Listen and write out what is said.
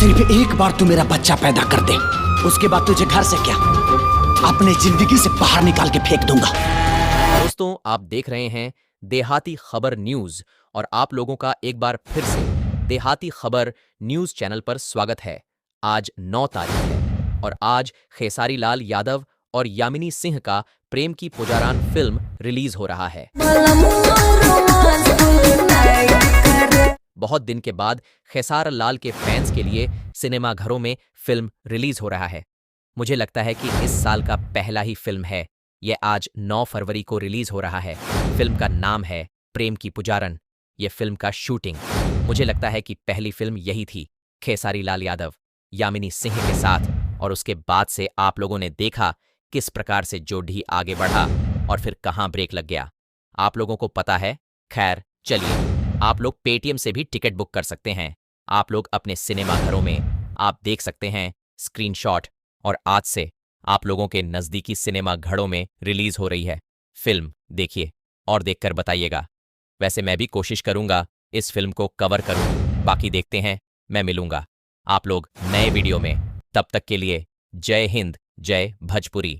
सिर्फ एक बार तू मेरा बच्चा पैदा कर दे, उसके बाद तुझे घर से क्या अपने जिंदगी से बाहर निकाल के फेंक दूंगा। दोस्तों, आप देख रहे हैं देहाती खबर न्यूज और आप लोगों का एक बार फिर से देहाती खबर न्यूज चैनल पर स्वागत है। आज 9 तारीख है और आज खेसारी लाल यादव और यामिनी सिंह का प्रेम की पुजारान फिल्म रिलीज हो रहा है। बहुत दिन के बाद खेसार लाल के फैंस के लिए सिनेमा घरों में फिल्म रिलीज हो रहा है। मुझे लगता है कि इस साल का पहला ही फिल्म है। यह आज 9 फरवरी को रिलीज हो रहा है। फिल्म का नाम है प्रेम की पुजारन। यह फिल्म का शूटिंग मुझे लगता है कि पहली फिल्म यही थी, खेसारी लाल यादव यामिनी सिंह के साथ। और उसके बाद से आप लोगों ने देखा किस प्रकार से जोड़ी आगे बढ़ा और फिर कहां ब्रेक लग गया, आप लोगों को पता है। खैर चलिए, आप लोग पेटीएम से भी टिकट बुक कर सकते हैं। आप लोग अपने सिनेमा घरों में आप देख सकते हैं स्क्रीनशॉट। और आज से आप लोगों के नजदीकी सिनेमा घरों में रिलीज हो रही है फिल्म। देखिए और देखकर बताइएगा। वैसे मैं भी कोशिश करूंगा इस फिल्म को कवर करूं। बाकी देखते हैं, मैं मिलूंगा आप लोग नए वीडियो में। तब तक के लिए जय हिंद, जय भोजपुरी।